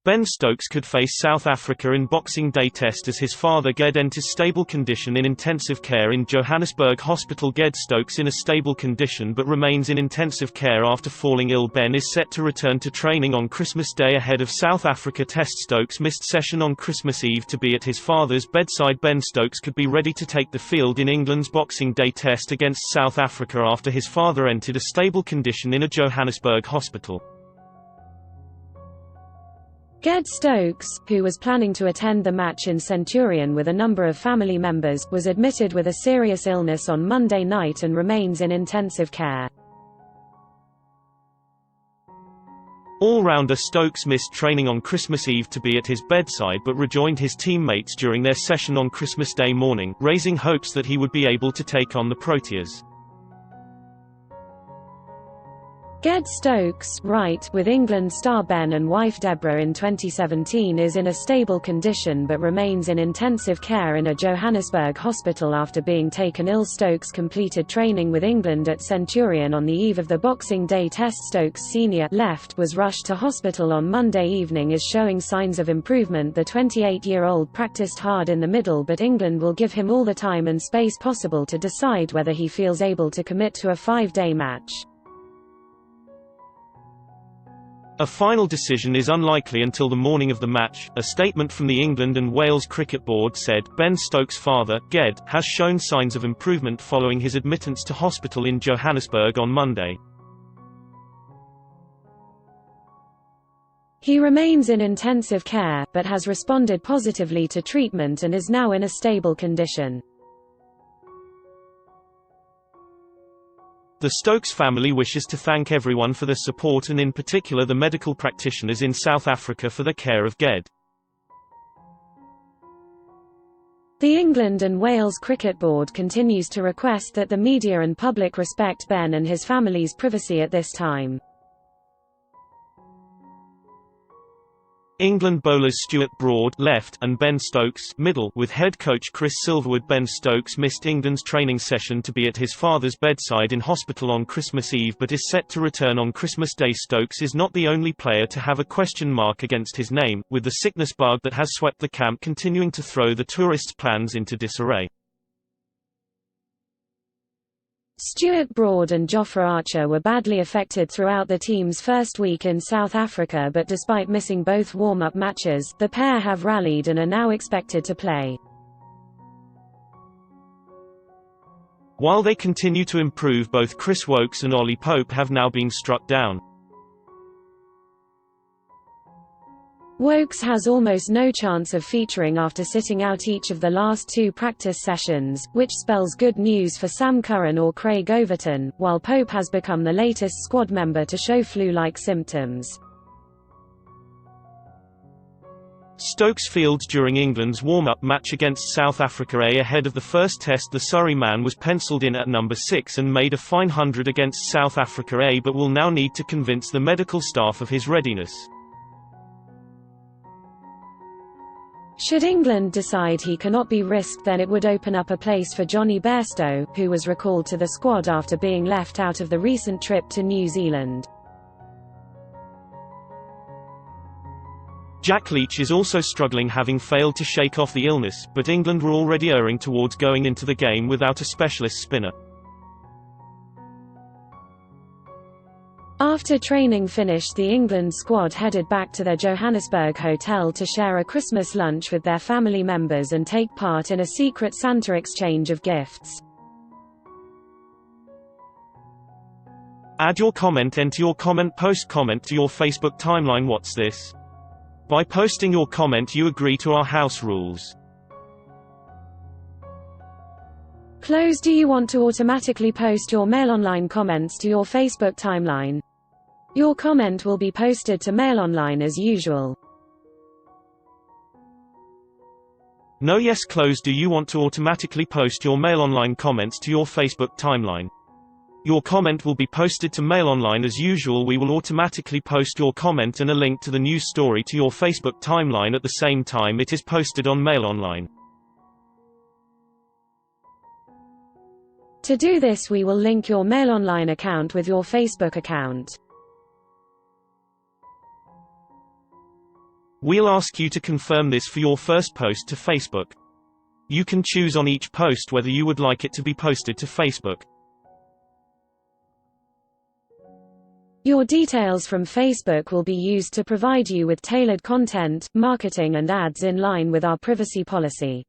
Ben Stokes could face South Africa in Boxing Day Test as his father Ged enters stable condition in intensive care in Johannesburg. hospital.Ged Stokes in a stable condition but remains in intensive care after falling ill. Ben is set to return to training on Christmas Day ahead of South Africa Test. Stokes missed session on Christmas Eve to be at his father's bedside. Ben Stokes could be ready to take the field in England's Boxing Day Test against South Africa after his father entered a stable condition in a Johannesburg hospital. Ged Stokes, who was planning to attend the match in Centurion with a number of family members, was admitted with a serious illness on Monday night and remains in intensive care. All-rounder Stokes missed training on Christmas Eve to be at his bedside but rejoined his teammates during their session on Christmas Day morning, raising hopes that he would be able to take on the Proteas. Ged Stokes, right, with England star Ben and wife Deborah in 2017, is in a stable condition but remains in intensive care in a Johannesburg hospital after being taken ill. Stokes completed training with England at Centurion on the eve of the Boxing Day Test. Stokes Sr. left was rushed to hospital on Monday evening is showing signs of improvement. The 28-year-old practiced hard in the middle, but England will give him all the time and space possible to decide whether he feels able to commit to a 5-day match. A final decision is unlikely until the morning of the match, a statement from the England and Wales Cricket Board said. Ben Stokes' father, Ged, has shown signs of improvement following his admittance to hospital in Johannesburg on Monday. He remains in intensive care, but has responded positively to treatment and is now in a stable condition. The Stokes family wishes to thank everyone for their support and in particular the medical practitioners in South Africa for the care of Ged. The England and Wales Cricket Board continues to request that the media and public respect Ben and his family's privacy at this time. England bowlers Stuart Broad left and Ben Stokes middle with head coach Chris Silverwood. Ben Stokes missed England's training session to be at his father's bedside in hospital on Christmas Eve but is set to return on Christmas Day. Stokes is not the only player to have a question mark against his name, with the sickness bug that has swept the camp continuing to throw the tourists' plans into disarray. Stuart Broad and Jofra Archer were badly affected throughout the team's first week in South Africa, but despite missing both warm-up matches, the pair have rallied and are now expected to play. While they continue to improve, both Chris Woakes and Ollie Pope have now been struck down. Woakes has almost no chance of featuring after sitting out each of the last 2 practice sessions, which spells good news for Sam Curran or Craig Overton, while Pope has become the latest squad member to show flu-like symptoms. Stokes fields during England's warm-up match against South Africa ahead of the first test. The Surrey man was penciled in at number 6 and made a fine 100 against South Africa but will now need to convince the medical staff of his readiness. Should England decide he cannot be risked, then it would open up a place for Johnny Bairstow, who was recalled to the squad after being left out of the recent trip to New Zealand. Jack Leach is also struggling, having failed to shake off the illness, but England were already erring towards going into the game without a specialist spinner. After training finished, the England squad headed back to their Johannesburg hotel to share a Christmas lunch with their family members and take part in a secret Santa exchange of gifts. Add your comment. Enter your comment. Post comment to your Facebook timeline. What's this? By posting your comment you agree to our house rules. Close. Do you want to automatically post your Mail Online comments to your Facebook timeline? Your comment will be posted to Mail Online as usual. No. Yes. Close. Do you want to automatically post your Mail Online comments to your Facebook timeline? Your comment will be posted to Mail Online as usual. We will automatically post your comment and a link to the news story to your Facebook timeline at the same time it is posted on Mail Online. To do this, we will link your Mail Online account with your Facebook account. We'll ask you to confirm this for your first post to Facebook. You can choose on each post whether you would like it to be posted to Facebook. Your details from Facebook will be used to provide you with tailored content, marketing and ads in line with our privacy policy.